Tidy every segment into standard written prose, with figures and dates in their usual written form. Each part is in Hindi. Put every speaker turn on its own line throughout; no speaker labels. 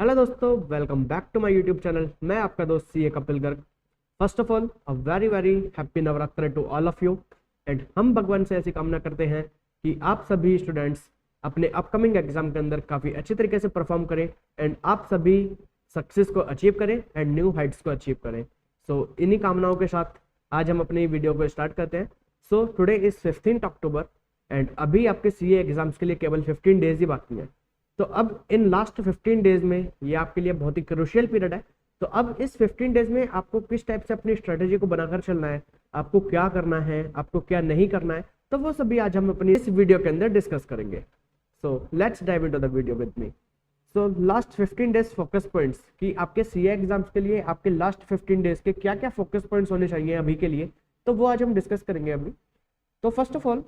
हेलो दोस्तों, welcome back to my YouTube channel. मैं आपका दोस्त CA Kapil Garg. First of all a very very happy Navratri to all of you. And हम भगवान से ऐसी कामना करते हैं कि आप सभी स्टूडेंट्स अपने अपकमिंग एग्जाम के अंदर काफ़ी अच्छी तरीके से परफॉर्म करें एंड आप सभी सक्सेस को अचीव करें एंड न्यू हाइट्स को अचीव करें। सो इन्हीं कामनाओं के साथ आज हम अपनी वीडियो को स्टार्ट करते हैं। So today is 15 October and अभी आपके सीए एग्जाम्स के लिए केवल 15 डेज ही बाकी हैं। तो अब इन लास्ट 15 डेज में ये आपके लिए बहुत ही क्रूशियल पीरियड है। तो अब इस 15 डेज में आपको किस टाइप से अपनी स्ट्रेटेजी को बनाकर चलना है, आपको क्या करना है, आपको क्या नहीं करना है, तो वो सभी आज हम अपनी इस वीडियो के अंदर डिस्कस करेंगे। So let's dive into the video with me. So last 15 days focus points कि आपके सीए एग्जाम्स के लिए आपके लास्ट 15 डेज के क्या क्या फोकस पॉइंट्स होने चाहिए अभी के लिए, तो वो आज हम डिस्कस करेंगे अभी। तो फर्स्ट ऑफ ऑल,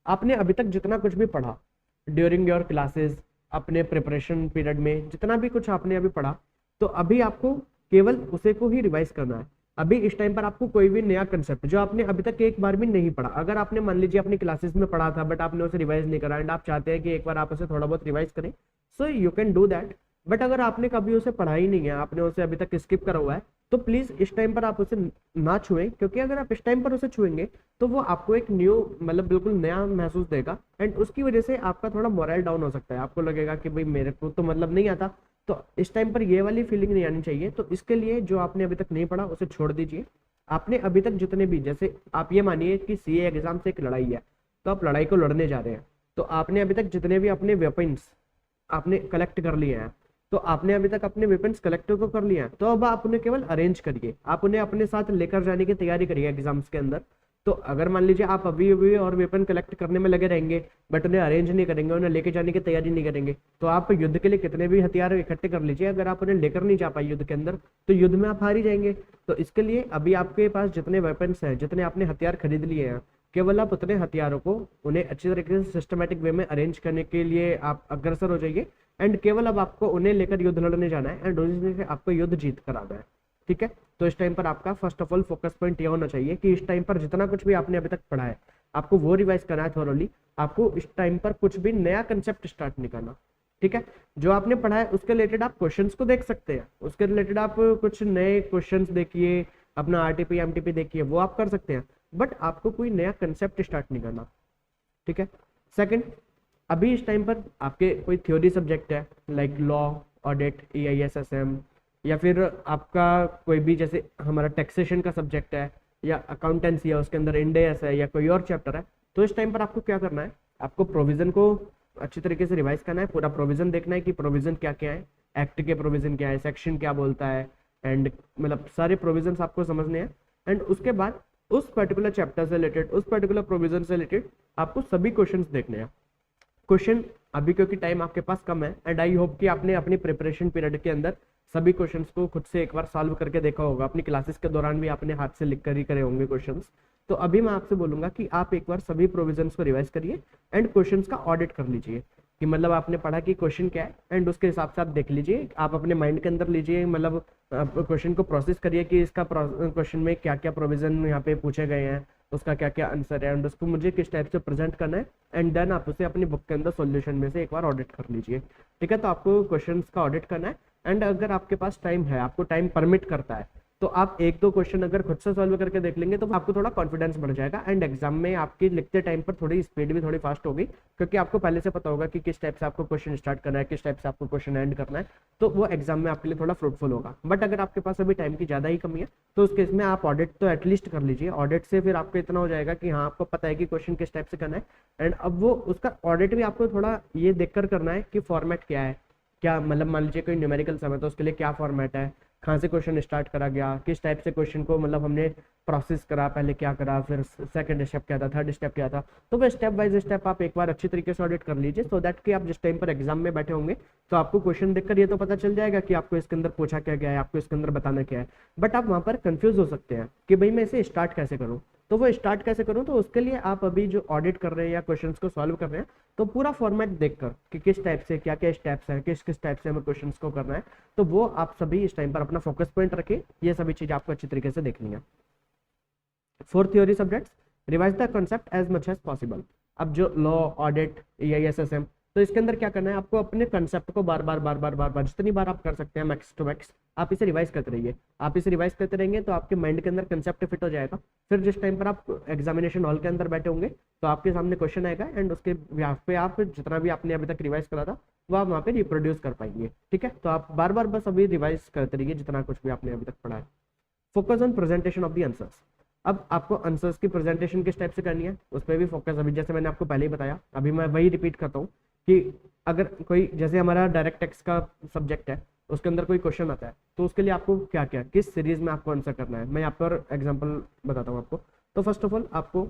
आपने अभी तक जितना कुछ भी पढ़ा ड्यूरिंग योर क्लासेस, अपने प्रिपरेशन पीरियड में जितना भी कुछ आपने अभी पढ़ा, तो अभी आपको केवल उसे को ही रिवाइज करना है। अभी इस टाइम पर आपको कोई भी नया कंसेप्ट जो आपने अभी तक एक बार भी नहीं पढ़ा, अगर आपने मान लीजिए अपनी क्लासेस में पढ़ा था बट आपने उसे रिवाइज नहीं करा एंड आप चाहते हैं कि एक बार आप उसे थोड़ा बहुत रिवाइज करें, so you can do that. But अगर आपने कभी उसे पढ़ा ही नहीं है, आपने उसे अभी तक स्किप करा हुआ है, तो प्लीज इस टाइम पर आप उसे ना छुएं, क्योंकि अगर आप इस टाइम पर उसे छुएंगे तो वो आपको एक न्यू मतलब बिल्कुल नया महसूस देगा एंड उसकी वजह से आपका थोड़ा मोरल डाउन हो सकता है। आपको लगेगा कि भाई मेरे को तो मतलब नहीं आता। तो इस टाइम पर ये वाली फीलिंग नहीं आनी चाहिए। तो इसके लिए जो आपने अभी तक नहीं पढ़ा उसे छोड़ दीजिए। आपने अभी तक जितने भी, जैसे आप ये मानिए कि सीए एग्जाम से एक लड़ाई है, तो आप लड़ाई को लड़ने जा रहे हैं, तो आपने अभी तक जितने भी अपने वेपन्स आपने कलेक्ट कर लिए हैं, तो आपने अभी तक अपने वेपन्स कलेक्ट तो कर लिए हैं, तो अब आप उन्हें केवल अरेंज करिए, आप उन्हें अपने साथ लेकर जाने की तैयारी करिए एग्जाम्स के अंदर। तो अगर मान लीजिए आप अभी अभी और वेपन कलेक्ट करने में लगे रहेंगे बट उन्हें अरेंज नहीं करेंगे, उन्हें लेके जाने की तैयारी नहीं करेंगे, तो आप युद्ध के लिए कितने भी हथियार इकट्ठे कर लीजिए, अगर आप उन्हें लेकर नहीं जा पाए युद्ध के अंदर, तो युद्ध में आप हार ही जाएंगे। तो इसके लिए अभी आपके पास जितने वेपन्स हैं, जितने आपने हथियार खरीद लिए हैं, केवल आप उतने हथियारों को उन्हें अच्छी तरीके से सिस्टमेटिक वे में अरेंज करने के लिए आप अग्रसर हो जाइए एंड केवल अब आपको उन्हें लेकर युद्ध लड़ने जाना है एंड उन्हीं से आपको युद्ध जीत कर आना है। ठीक है, तो इस टाइम पर आपका first of all focus point यह होना चाहिए कि इस टाइम पर जितना कुछ भी आपने अभी तक पढ़ा है आपको वो रिवाइज करना है थोरोली। आपको इस टाइम पर कुछ भी नया कंसेप्ट स्टार्ट नहीं करना। ठीक है, जो आपने पढ़ा है उसके रिलेटेड आप क्वेश्चंस को देख सकते हैं, उसके रिलेटेड आप कुछ नए क्वेश्चंस देखिए, अपना आरटीपी एमटीपी देखिए, वो आप कर सकते हैं, बट आपको कोई नया कंसेप्ट स्टार्ट नहीं करना। ठीक है। सेकंड, अभी इस टाइम पर आपके कोई थ्योरी सब्जेक्ट है लाइक लॉ, ऑडिट, EIS/SM, या फिर आपका कोई भी जैसे हमारा टैक्सेशन का सब्जेक्ट है या अकाउंटेंसी है, उसके अंदर इंडेस है या कोई और चैप्टर है, तो इस टाइम पर आपको क्या करना है, आपको प्रोविजन को अच्छी तरीके से रिवाइज करना है, पूरा प्रोविजन देखना है कि प्रोविजन क्या क्या है, एक्ट के प्रोविजन क्या है, सेक्शन क्या बोलता है, एंड मतलब सारे प्रोविजन आपको समझने हैं। एंड उसके बाद उस पर्टिकुलर चैप्टर से रिलेटेड, उस पर्टिकुलर प्रोविजन से रिलेटेड आपको सभी क्वेश्चंस देखने हैं। क्वेश्चन अभी क्योंकि टाइम आपके पास कम है एंड आई होप कि आपने अपनी प्रिपरेशन पीरियड के अंदर सभी क्वेश्चंस को खुद से एक बार सॉल्व करके देखा होगा, अपनी क्लासेस के दौरान भी आपने हाथ से लिख कर ही करे होंगे क्वेश्चंस। तो अभी मैं आपसे बोलूंगा कि आप एक बार सभी प्रोविजंस को रिवाइज करिए एंड क्वेश्चंस का ऑडिट कर लीजिए कि मतलब आपने पढ़ा कि क्वेश्चन क्या है एंड उसके हिसाब से आप देख लीजिए, आप अपने माइंड के अंदर लीजिए, मतलब क्वेश्चन को प्रोसेस करिए कि इसका क्वेश्चन में क्या क्या प्रोविजन यहाँ पे पूछे गए हैं, उसका क्या क्या आंसर है एंड उसको मुझे किस टाइप से प्रेजेंट करना है, एंड देन आप उसे अपनी बुक के अंदर सॉल्यूशन में से एक बार ऑडिट कर लीजिए। ठीक है, तो आपको क्वेश्चंस का ऑडिट करना है एंड अगर आपके पास टाइम है, आपको टाइम परमिट करता है, तो आप एक दो क्वेश्चन अगर खुद से सॉल्व करके देख लेंगे तो आपको थोड़ा कॉन्फिडेंस बढ़ जाएगा एंड एग्जाम में आपकी लिखते टाइम पर थोड़ी स्पीड भी थोड़ी फास्ट होगी, क्योंकि आपको पहले से पता होगा कि किस टाइप से आपको क्वेश्चन स्टार्ट करना है, किस टाइप से आपको क्वेश्चन एंड करना है, तो वो एग्जाम में आपके लिए थोड़ा फ्रूटफुल होगा। बट अगर आपके पास अभी टाइम की ज़्यादा ही कमी है तो उस केस में आप ऑडिट तो एटलीस्ट कर लीजिए। ऑडिट से फिर आपको इतना हो जाएगा कि हाँ, आपको पता है कि क्वेश्चन किस टाइप से करना है एंड अब वो उसका ऑडिट भी आपको थोड़ा ये देखकर करना है कि फॉर्मेट क्या है, क्या मतलब मान लीजिए कोई न्यूमेरिकल सम है तो उसके लिए क्या फॉर्मेट है, कहाँ से क्वेश्चन स्टार्ट करा गया, किस टाइप से क्वेश्चन को मतलब हमने प्रोसेस करा, पहले क्या करा, फिर सेकंड स्टेप क्या था, थर्ड स्टेप क्या था, तो वो स्टेप बाय स्टेप आप एक बार अच्छी तरीके से ऑडिट कर लीजिए, सो दैट कि आप जिस टाइम पर एग्जाम में बैठे होंगे तो आपको क्वेश्चन देखकर ये तो पता चल जाएगा कि आपको इसके अंदर पूछा क्या गया है, आपको इसके अंदर बताना क्या है, बट आप वहाँ पर कंफ्यूज हो सकते हैं कि भाई मैं इसे स्टार्ट कैसे करूँ। तो वो स्टार्ट कैसे करूँ, तो उसके लिए आप अभी जो ऑडिट कर रहे हैं या क्वेश्चंस को सॉल्व कर रहे हैं, तो पूरा फॉर्मेट देखकर कि किस टाइप से क्या क्या स्टेप्स हैं, किस किस टाइप से हमें क्वेश्चंस को करना है, तो वो आप सभी इस टाइम पर अपना फोकस पॉइंट रखें, ये सभी चीज़ आपको अच्छी तरीके से देखनी है। For theory subjects, revise the concept as much as possible. अब जो लॉ, ऑडिट, EIS/SM तो इसके अंदर क्या करना है, आपको अपने कंसेप्ट को बार बार जितनी बार आप कर सकते हैं मैक्स टू मैक्स आप इसे रिवाइज करते रहिए। आप इसे रिवाइज करते रहेंगे तो आपके माइंड के अंदर कंसेप्ट फिट हो जाएगा। फिर जिस टाइम पर आप एग्जामिनेशन हॉल के अंदर बैठे होंगे तो आपके सामने क्वेश्चन आएगा एंड उसके यहाँ पे आप जितना भी आपने अभी तक रिवाइज करा था वो आप वहाँ पे रिप्रोड्यूस कर पाएंगे। ठीक है, तो आप बार बार बस अभी रिवाइज करते रहिए जितना कुछ भी आपने अभी तक पढ़ा है। Focus on presentation of the answers. अब आपको आंसर्स की प्रेजेंटेशन किस टाइप से करनी है उस पर भी फोकस, अभी जैसे मैंने आपको पहले ही बताया, अभी मैं वही रिपीट करता हूँ कि अगर कोई जैसे हमारा डायरेक्ट टेक्स्ट का सब्जेक्ट है उसके अंदर कोई क्वेश्चन आता है तो उसके लिए आपको क्या क्या किस सीरीज में आपको आंसर करना है, मैं यहाँ पर एग्जांपल बताता हूँ आपको। तो फर्स्ट ऑफ ऑल आपको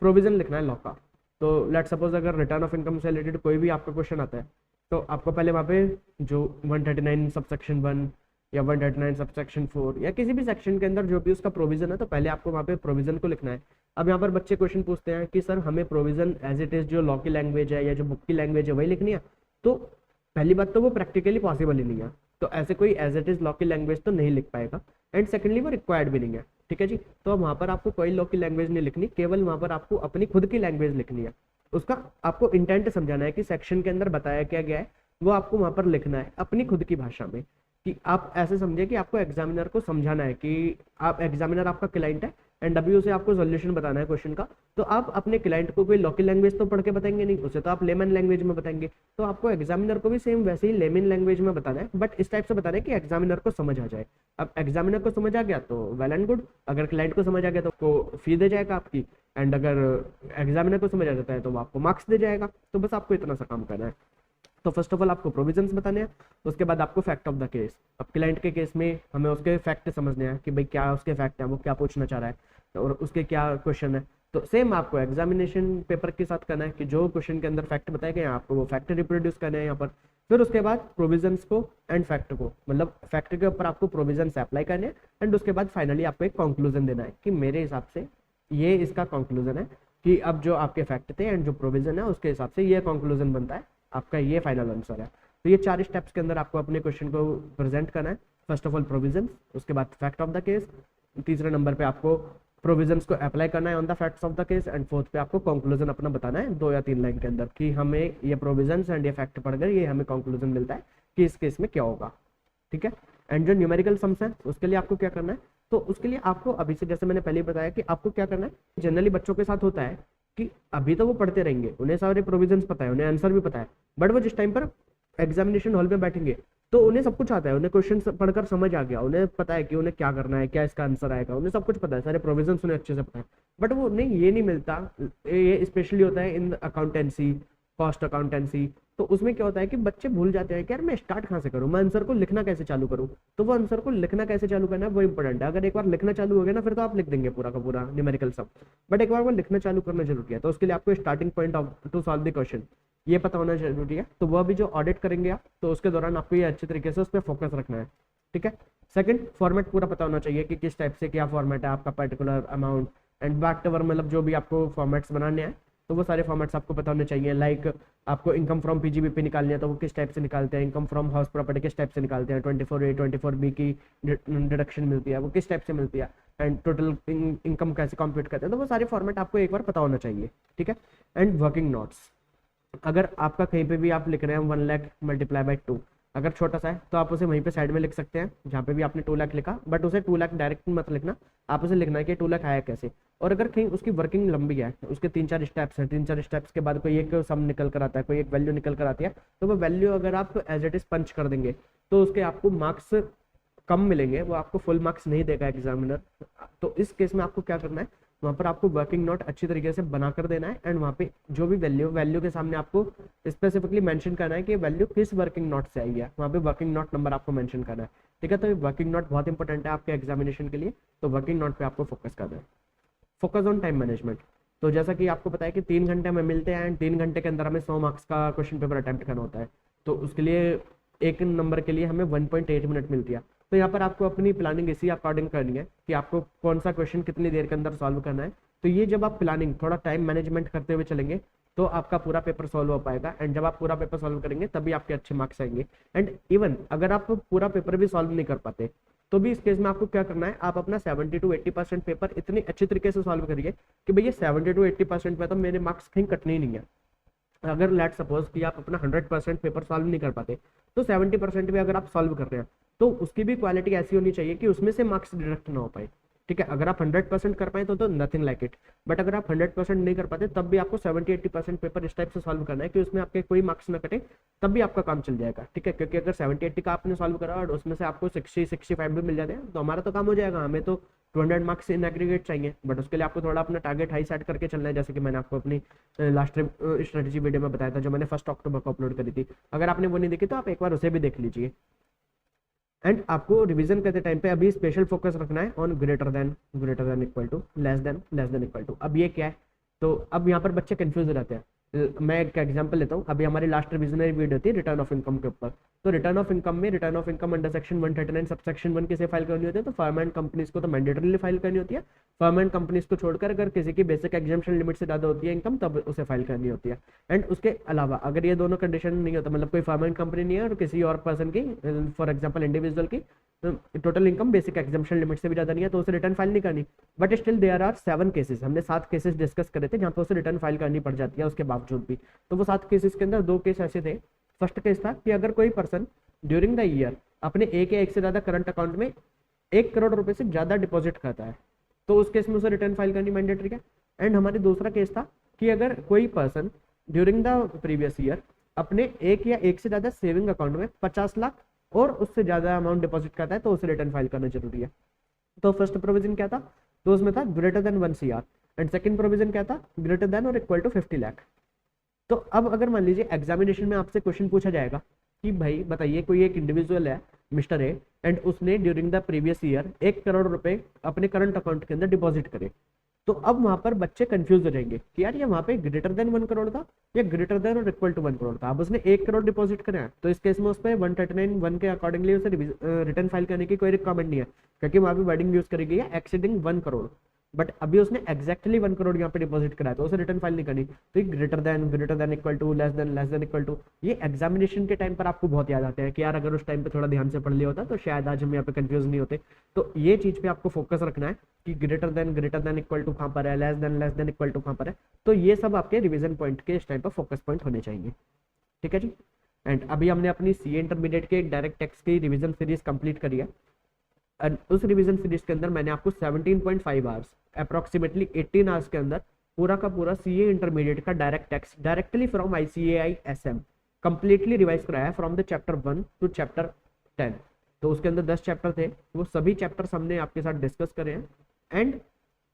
प्रोविजन लिखना है लॉ का। तो लेट सपोज अगर रिटर्न ऑफ इनकम से रिलेटेड कोई भी आपका क्वेश्चन आता है तो आपको पहले वहाँ पे जो 139 सबसेक्शन 1 या 139 सबसेक्शन 4 या किसी भी सेक्शन के अंदर जो भी उसका प्रोविजन है तो पहले आपको वहाँ पे प्रोविजन को लिखना है। अब यहाँ पर बच्चे क्वेश्चन पूछते हैं कि सर हमें प्रोविजन एज इट इज जो लॉ की लैंग्वेज है या जो बुक की लैंग्वेज है वही लिखनी है। तो पहली बात तो वो प्रैक्टिकली पॉसिबल ही नहीं है, तो ऐसे कोई एज इट इज लॉ की लैंग्वेज तो नहीं लिख पाएगा एंड सेकेंडली वो रिक्वायर्ड भी नहीं है। ठीक है जी, तो वहाँ पर आपको कोई लॉ की लैंग्वेज नहीं लिखनी, केवल वहाँ पर आपको अपनी खुद की लैंग्वेज लिखनी है। उसका आपको इंटेंट समझाना है कि सेक्शन के अंदर बताया क्या गया है वो आपको वहाँ पर लिखना है अपनी खुद की भाषा में। कि आप ऐसे समझे कि आपको एग्जामिनर को समझाना है कि आप एग्जामिनर आपका क्लाइंट है एंड अभी उसे आपको सोल्यूशन बताना है क्वेश्चन का, तो आप अपने क्लाइंट को कोई लॉ की लैंग्वेज तो पढ़ के बताएंगे नहीं, उसे तो आप लेमन लैंग्वेज में बताएंगे। तो आपको एग्जामिनर को भी सेम वैसे ही लेमन लैंग्वेज में बताना है, बट इस टाइप से बताना है कि एग्जामिनर को समझ आ जाए। अब एग्जामिनर को समझ आ गया तो वेल एंड गुड, अगर क्लाइंट को समझ आ गया तो आपको फी दे जाएगा आपकी, एंड अगर एग्जामिनर को समझ आ जाता है तो वो आपको मार्क्स दे जाएगा। तो बस आपको इतना सा काम करना है। तो फर्स्ट ऑफ ऑल आपको प्रोविजंस बताने हैं, उसके बाद आपको फैक्ट ऑफ द केस। अब क्लाइंट के केस में हमें उसके फैक्ट समझने हैं कि भाई क्या उसके फैक्ट हैं, वो क्या पूछना चाह रहा है और उसके क्या क्वेश्चन है। तो सेम आपको एग्जामिनेशन पेपर के साथ करना है कि जो क्वेश्चन के अंदर फैक्ट बताए गए आपको वो फैक्ट रिप्रोड्यूस करना है यहाँ पर। फिर उसके बाद प्रोविजंस को एंड फैक्ट को, मतलब फैक्ट के ऊपर आपको प्रोविजंस अप्लाई करने हैं एंड उसके बाद फाइनली आपको एक कंक्लूजन देना है कि मेरे हिसाब से ये इसका कंक्लूजन है कि अब जो आपके फैक्ट थे एंड जो प्रोविजन है उसके हिसाब से ये कंक्लूजन बनता है, आपका ये फाइनल आंसर है। तो ये 4 स्टेप्स के अंदर आपको अपने क्वेश्चन को प्रेजेंट करना है। फर्स्ट ऑफ ऑल प्रोविजन, उसके बाद फैक्ट ऑफ द केस, तीसरे नंबर पे आपको प्रोविजंस को अप्लाई करना है on the facts of the case and fourth पे आपको कंक्लूजन अपना बताना है 2 या 3 लाइन के अंदर कि हमें ये प्रोविजंस एंड ये फैक्ट पढ़कर ये हमें कंक्लूजन मिलता है कि इस केस में क्या होगा। ठीक है, एंड जो न्यूमेरिकल सम्स है उसके लिए आपको क्या करना है, तो उसके लिए आपको अभी से जैसे मैंने पहले ही बताया कि आपको क्या करना है, जनरली बच्चों के साथ होता है कि अभी तो वो पढ़ते रहेंगे, उन्हें सारे प्रोविजंस पता है, उन्हें आंसर भी पता है, बट वो जिस टाइम पर एग्जामिनेशन हॉल में बैठेंगे तो उन्हें सब कुछ आता है, उन्हें क्वेश्चन पढ़कर समझ आ गया, उन्हें पता है कि उन्हें क्या करना है, क्या इसका आंसर आएगा, उन्हें सब कुछ पता है, सारे प्रोविजंस उन्हें अच्छे से पता है, बट वो उन्हें ये नहीं मिलता। ये स्पेशली होता है इन अकाउंटेंसी, कॉस्ट अकाउंटेंसी। तो उसमें क्या होता है कि बच्चे भूल जाते हैं कि यार मैं स्टार्ट कहाँ से करूँ, मैं आंसर को लिखना कैसे चालू करूँ। तो वो आंसर को लिखना कैसे चालू करना है वो इंपॉर्टेंट है। अगर एक बार लिखना चालू हो गया ना फिर तो आप लिख देंगे पूरा का पूरा न्यूमेरिकल सब, बट एक बार वो लिखना चालू करना जरूरी है। तो उसके लिए आपको starting point of to solve the question ये पता होना जरूरी है। तो वो अभी जो ऑडिट करेंगे आप तो उसके दौरान आपको ये अच्छे तरीके से उस पर फोकस रखना है। ठीक है, सेकंड फॉर्मेट पूरा पता होना चाहिए कि किस टाइप से क्या फॉर्मेट है आपका, particular amount and back tower, मतलब जो भी आपको फॉर्मेट्स बनाने हैं तो वो सारे फॉर्मेट्स आपको पता होने चाहिए। लाइक आपको इनकम फ्रॉम पीजीबीपी निकालनी है तो वो किस टाइप से निकालते हैं, इनकम फ्रॉम हाउस प्रॉपर्टी किस टाइप से निकालते हैं, 24A 24B की डिडक्शन मिलती है वो किस टाइप से मिलती है, एंड टोटल इनकम कैसे कॉम्प्यूट करते हैं, तो वो सारे फॉर्मेट आपको एक बार पता होना चाहिए। ठीक है, एंड वर्किंग नोट्स, अगर आपका कहीं पे भी आप लिख रहे हैं 1 लाख मल्टीप्लाई बाई 2, अगर छोटा सा है तो आप उसे वहीं पे साइड में लिख सकते हैं जहाँ पे भी आपने 2 लाख लिखा, बट उसे 2 लाख डायरेक्ट मत लिखना, आप उसे लिखना है कि 2 लाख आया कैसे। और अगर कहीं उसकी वर्किंग लंबी है, उसके 3-4 स्टेप्स हैं, 3-4 स्टेप्स के बाद कोई एक सम निकल कर आता है, कोई एक वैल्यू निकल कर आती है, तो वो वैल्यू अगर आप एज इट इज पंच कर देंगे तो उसके आपको मार्क्स कम मिलेंगे, वो आपको फुल मार्क्स नहीं देगा एग्जामिनर। तो इस केस में आपको क्या करना है, वहाँ पर आपको वर्किंग नोट अच्छी तरीके से बना कर देना है एंड वहाँ पे जो भी वैल्यू के सामने आपको स्पेसिफिकली मेंशन करना है कि वैल्यू किस वर्किंग नोट से आई है, वहाँ पे वर्किंग नोट नंबर आपको मेंशन करना है। ठीक है, तो वर्किंग नोट बहुत इंपॉर्टेंट है आपके एग्जामिनेशन के लिए, तो वर्किंग नोट पे आपको फोकस करना है। फोकस ऑन टाइम मैनेजमेंट, तो जैसा कि आपको पता है कि 3 घंटे में मिलते हैं एंड 3 घंटे के अंदर हमें 100 मार्क्स का क्वेश्चन पेपर अटेम्प्ट करना होता है, तो उसके लिए एक नंबर के लिए हमें 1.8 मिनट मिलती है। तो यहाँ पर आपको अपनी प्लानिंग इसी अकॉर्डिंग करनी है कि आपको कौन सा क्वेश्चन कितनी देर के अंदर सॉल्व करना है। तो ये जब आप प्लानिंग थोड़ा टाइम मैनेजमेंट करते हुए चलेंगे तो आपका पूरा पेपर सॉल्व हो पाएगा, एंड जब आप पूरा पेपर सॉल्व करेंगे तभी आपके अच्छे मार्क्स आएंगे। एंड इवन अगर आप पूरा पेपर भी सॉल्व नहीं कर पाते तो भी इस केस में आपको क्या करना है, आप अपना 70 to 80% पेपर इतनी अच्छी तरीके से सॉल्व करिए कि भैया 70 to 80% में तो मेरे मार्क्स कहीं कटने ही नहीं है। अगर लेट सपोज कि आप अपना 100% पेपर सॉल्व नहीं कर पाते, तो 70% भी अगर आप सॉल्व कर रहे हैं तो उसकी भी क्वालिटी ऐसी होनी चाहिए कि उसमें से मार्क्स डिडक्ट ना हो पाए। ठीक है, अगर आप 100% कर पाए तो नथिंग लाइक इट, बट अगर आप 100% नहीं कर पाते तब भी आपको 70-80% पेपर इस टाइप से सॉल्व करना है कि उसमें आपके कोई मार्क्स ना कटे, तब भी आपका काम चल जाएगा। ठीक है, क्योंकि अगर 70-80 का आपने सॉल्व करा और उसमें से आपको 60-65 भी मिल जाते हैं तो हमारा तो काम हो जाएगा। हमें तो 200 मार्क्स इन एग्रीगेट चाहिए, बट उसके लिए आपको थोड़ा अपना टारगेट हाई सेट करके चलना है, जैसे कि मैंने आपको अपनी लास्ट स्ट्रेटेजी वीडियो में बताया था जो मैंने 1 अक्टूबर को अपलोड करी थी। अगर आपने वो नहीं देखी तो आप एक बार उसे भी देख लीजिए। एंड आपको रिवीजन करते टाइम पे अभी स्पेशल फोकस रखना है on greater than equal to, less than equal to. अब ये क्या है, तो अब यहाँ पर बच्चे कंफ्यूज हो जाते हैं। मैं एक एग्जांपल लेता हूँ, अभी हमारी लास्ट रिविजनरी वीडियो थी रिटर्न ऑफ इनकम के ऊपर। तो रिटर्न ऑफ इनकम में return of income under section 139 sub section 1 किसे फाइल करनी होती है, तो फर्म एंड कंपनीज को तो मैंडेटरीली फाइल करनी होती है। फर्म एंड कंपनीज को छोड़कर अगर किसी की बेसिक एग्जाम्पशन लिमिट से ज्यादा होती है इनकम तब उसे फाइल करनी होती है। एंड उसके अलावा अगर ये दोनों कंडीशन नहीं होता, मतलब कोई फर्म एंड कंपनी नहीं है और किसी और पर्सन की, फॉर एग्जाम्पल इंडिविजुअल की total income basic exemption limit से भी ज्यादा नहीं है, तो उसे रिटर्न फाइल नहीं करनी। But still there are 7 cases, हमने 7 केसेस डिस्कस करे थे जहाँ पे उसे रिटर्न फाइल करनी पड़ जाती है उसके बावजूद भी। तो वो 7 केसेस के अंदर 2 केस ऐसे थे। फर्स्ट केस था कि अगर कोई पर्सन ड्यूरिंग द ईयर अपने एक या एक से ज्यादा करंट अकाउंट में 1 करोड़ रुपए से ज्यादा डिपॉजिट करता है, तो उस केस में उसे रिटर्न फाइल करनी मैंडेटरी है। एंड हमारे दूसरा केस था कि अगर कोई person during the previous year अपने एक या एक से ज्यादा सेविंग अकाउंट में 50 लाख और उससे ज्यादा अमाउंट डिपॉजिट करता है तो उसे रिटर्न फाइल करना जरूरी है। तो फर्स्ट प्रोविजन क्या था, तो उसमें था greater than 1 CR, and second provision क्या था, ग्रेटर देन और इक्वल टू 50 लाख। तो अब अगर मान लीजिए एग्जामिनेशन में आपसे क्वेश्चन पूछा जाएगा कि भाई बताइए कोई एक इंडिविजुअल है मिस्टर ए एंड उसने during the previous year 1 crore रुपए अपने करंट अकाउंट के अंदर डिपॉजिट करे, तो अब वहां पर बच्चे कंफ्यूज हो जाएंगे कि यार ये वहां पे ग्रेटर देन 1 करोड़ था या ग्रेटर देन और इक्वल टू 1 करोड़ था। अब उसने 1 करोड़ डिपॉजिट करा है तो इस केस में उस पर 139(1) के अकॉर्डिंगली उसे रिटर्न फाइल करने की कोई रिक्वायरमेंट नहीं है, क्योंकि वहां पे वर्डिंग यूज करी गई है एक्सीडिंग 1 करोड़। बट अभी उसने एग्जैक्टली 1 करोड़ यहाँ पे डिपॉजिट कराया तो उसे रिटर्न फाइल नहीं करनी। तो ये greater than equal to, less than equal to, ये एग्जामिनेशन के टाइम पर आपको बहुत याद आते हैं कि यार अगर उस टाइम पे थोड़ा ध्यान से पढ़ लिया होता तो शायद आज हम यहाँ पे कंफ्यूज नहीं होते। तो ये चीज पे आपको फोकस रखना है कि ग्रेटर देन इक्वल टू कहाँ पर है, लेस देन इक्वल टू कहाँ पर है। तो ये सब आपके रिविजन पॉइंट के इस टाइम पर फोकस पॉइंट होने चाहिए। ठीक है जी। एंड अभी हमने अपनी सीए इंटरमीडिएट के डायरेक्ट टेक्स्ट की रिविजन सीरीज कंप्लीट करी है। एंड उस रिवीजन सीरीज के अंदर मैंने आपको 17.5 आवर्स, अप्रोक्सीमेटली 18 आवर्स के अंदर पूरा का पूरा सीए इंटरमीडिएट का direct text directly from ICAI SM completely revise कराया from the chapter 1 to chapter 10। तो उसके अंदर 10 चैप्टर थे, वो सभी चैप्टर्स हमने आपके साथ डिस्कस करे हैं। एंड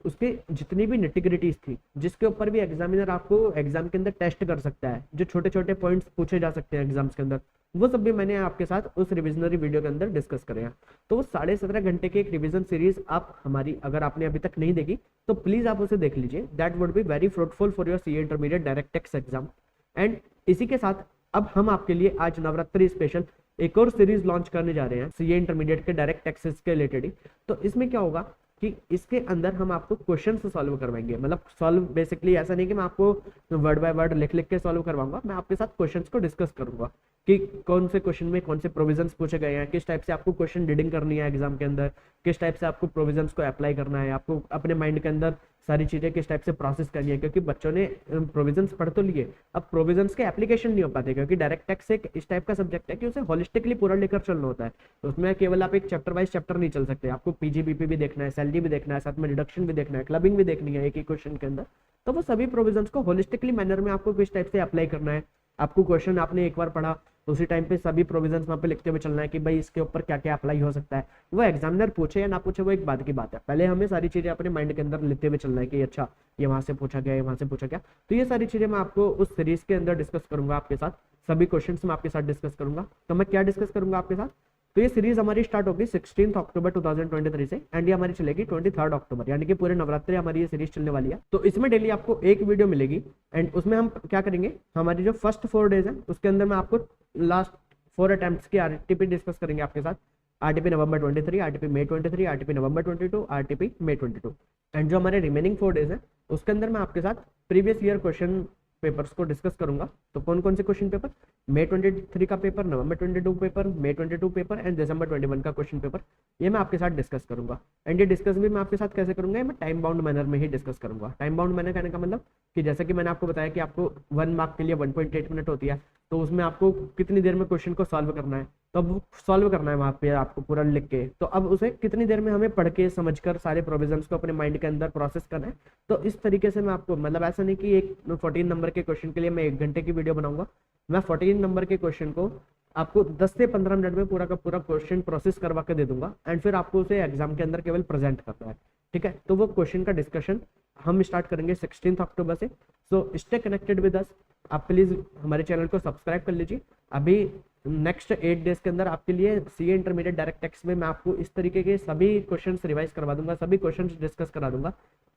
उसके जितनी भी निटिग्रिटीज थी जिसके ऊपर भी एग्जामिनर आपको एग्जाम के अंदर टेस्ट कर सकता है, जो छोटे छोटे पॉइंट्स पूछे जा सकते हैं एग्जाम्स के अंदर, वो सब भी मैंने आपके साथ उस रिविजनरी वीडियो के अंदर डिस्कस करे हैं। तो वो 17.5 घंटे की एक रिवीजन सीरीज आप हमारी अगर आपने अभी तक नहीं देखी तो प्लीज आप उसे देख लीजिए। That would be very fruitful for your CA intermediate direct text exam. And इसी के साथ अब हम आपके लिए आज नवरात्रि स्पेशल एक और सीरीज लॉन्च करने जा रहे हैं सीए इंटरमीडिएट के डायरेक्ट टेक्स्ट के रिलेटेड ही। तो इसमें क्या होगा कि इसके अंदर हम आपको क्वेश्चन सॉल्व करवाएंगे, मतलब सॉल्व बेसिकली ऐसा नहीं कि मैं आपको वर्ड बाय वर्ड लिख के सॉल्व करवाऊंगा, मैं आपके साथ क्वेश्चंस को डिस्कस करूंगा कि कौन से क्वेश्चन में कौन से प्रोविजंस पूछे गए हैं, किस टाइप से आपको क्वेश्चन रीडिंग करनी है एग्जाम के अंदर, किस टाइप से आपको प्रोविजंस को अप्लाई करना है, आपको अपने माइंड के अंदर सारी चीजें किस टाइप से प्रोसेस करनी है। क्योंकि बच्चों ने प्रोविजंस पढ़ तो लिए, अब प्रोविजंस के एप्लीकेशन नहीं हो पाते, क्योंकि डायरेक्ट टैक्स एक इस टाइप का सब्जेक्ट है कि उसे होलिस्टिकली पूरा लेकर चलना होता है। तो उसमें केवल आप एक चैप्टर वाइज चैप्टर नहीं चल सकते, आपको PGBP भी देखना है, सैलरी भी देखना है, साथ में डिडक्शन भी देखना है, क्लबिंग भी देखनी है एक ही क्वेश्चन के अंदर। तो वो सभी प्रोविजंस को होलिस्टिकली मैनर में आपको किस टाइप से अप्लाई करना है, आपको क्वेश्चन आपने एक बार पढ़ा तो उसी टाइम पे सभी प्रोविजंस वहाँ पे लिखते हुए चलना है कि भाई इसके ऊपर क्या क्या अप्लाई हो सकता है। वो एग्जामिनर पूछे या ना पूछे वो एक बात की बात है, पहले हमें सारी चीजें अपने माइंड के अंदर लेते हुए चलना है कि अच्छा ये वहां से पूछा गया, वहां से पूछा गया। तो ये सारी चीजें मैं आपको उस सीरीज के अंदर डिस्कस करूंगा आपके साथ, सभी क्वेश्चन मैं आपके साथ डिस्कस करूंगा। तो मैं क्या डिस्कस करूंगा आपके साथ, तो ये सीरीज हमारी स्टार्ट होगी 16 अक्टूबर 2023 से एंड ये हमारी चलेगी 23 अक्टूबर, यानी कि पूरे नवरात्रि हमारी ये सीरीज चलने वाली है। तो इसमें डेली आपको एक वीडियो मिलेगी एंड उसमें हम क्या करेंगे, हमारी जो फर्स्ट 4 डेज है उसके अंदर मैं आपको लास्ट 4 अटेम्प्ट्स की RTP डिस्कस करेंगे आपके साथ। RTP नवंबर 23, RTP मई 23, RTP नवंबर 22, RTP मई 22। एंड जो हमारे रिमेनिंग 4 डेज है उसके अंदर मैं आपके साथ प्रीवियस ईयर क्वेश्चन पेपर्स को डिस्कस करूंगा। तो कौन कौन से क्वेश्चन पेपर, मई 23 का पेपर, नवंबर 22 पेपर, मई 22 पेपर एंड दिसंबर 21 का क्वेश्चन पेपर, ये मैं आपके साथ डिस्कस करूंगा। एंड ये डिस्कस भी मैं आपके साथ कैसे करूंगा, मैं टाइम बाउंड मैनर में ही डिस्कस करूंगा। टाइम बाउंड मैनर कहने का मतलब कि जैसे कि मैंने आपको बताया कि आपको 1 मार्क के लिए 1.8 मिनट होती है, तो उसमें आपको कितनी देर में क्वेश्चन को सॉल्व करना है, तो अब सॉल्व करना है वहाँ पे आपको पूरा लिख के, तो अब उसे कितनी देर में हमें पढ़ के समझकर सारे प्रोविजंस को अपने माइंड के अंदर प्रोसेस करना है। तो इस तरीके से मैं आपको, मतलब ऐसा नहीं कि एक 14 नंबर के क्वेश्चन के लिए मैं 1 घंटे की वीडियो बनाऊंगा, मैं 14 नंबर के क्वेश्चन को आपको 10 से 15 मिनट में पूरा का पूरा क्वेश्चन प्रोसेस करवा के दे दूंगा एंड फिर आपको उसे एग्जाम के अंदर केवल प्रेजेंट करना है, ठीक है। तो वो क्वेश्चन का डिस्कशन हम स्टार्ट करेंगे 16 अक्टूबर से। So stay connected with us, आप प्लीज हमारे चैनल को सब्सक्राइब कर लीजिए। अभी नेक्स्ट 8 डेज के अंदर आपके लिए सीए इंटरमीडिएट डायरेक्ट टेक्स्ट में मैं आपको इस तरीके के सभी क्वेश्चंस रिवाइज करवा दूंगा, सभी क्वेश्चंस डिस्कस करा दूंगा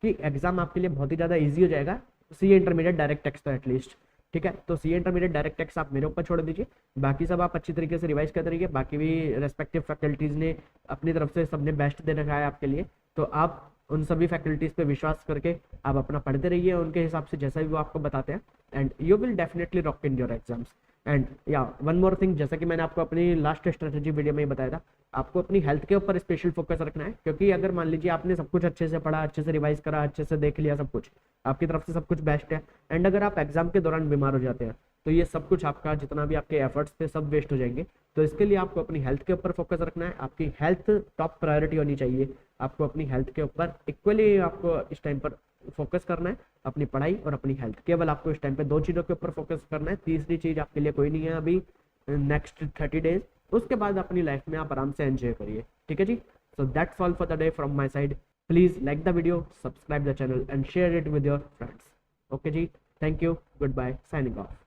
कि एग्जाम आपके लिए बहुत ही ज़्यादा ईजी हो जाएगा, सीए इंटरमीडिएट डायरेक्ट टेक्स्ट तो एटलीस्ट, ठीक है। तो सीए इंटरमीडिएट डायरेक्ट टेक्स्ट आप मेरे ऊपर छोड़ दीजिए, बाकी सब आप अच्छी तरीके से रिवाइज करते रहिए। बाकी भी रेस्पेक्टिव फैकल्टीज ने अपनी तरफ से सबने बेस्ट दे रखा है आपके लिए, तो आप उन सभी फैकल्टीज पे विश्वास करके आप अपना पढ़ते रहिए उनके हिसाब से जैसा भी वो आपको बताते हैं, and you will definitely rock in your exams. And या वन मोर थिंग, जैसा कि मैंने आपको अपनी लास्ट स्ट्रेटेजी वीडियो में ही बताया था, आपको अपनी हेल्थ के ऊपर स्पेशल फोकस रखना है, क्योंकि अगर मान लीजिए आपने सब कुछ अच्छे से पढ़ा, अच्छे से रिवाइज करा, अच्छे से देख लिया, सब कुछ आपकी तरफ से सब कुछ बेस्ट है, एंड अगर आप एग्जाम के दौरान बीमार हो जाते हैं तो ये सब कुछ आपका जितना भी आपके एफर्ट्स थे सब वेस्ट हो जाएंगे। तो इसके लिए आपको अपनी हेल्थ के ऊपर फोकस रखना है, आपकी हेल्थ टॉप प्रायोरिटी होनी चाहिए, आपको अपनी हेल्थ के ऊपर इक्वली आपको इस टाइम पर फोकस करना है, अपनी पढ़ाई और अपनी हेल्थ, केवल आपको इस टाइम पे 2 चीज़ों के ऊपर फोकस करना है। तीसरी चीज़ आपके लिए कोई नहीं है अभी नेक्स्ट 30 डेज, उसके बाद अपनी लाइफ में आप आराम से एंजॉय करिए, ठीक है जी। So that's all for the day from my side. Please like the video, subscribe the channel and share it with your friends. Okay जी, thank you, good bye, signing of.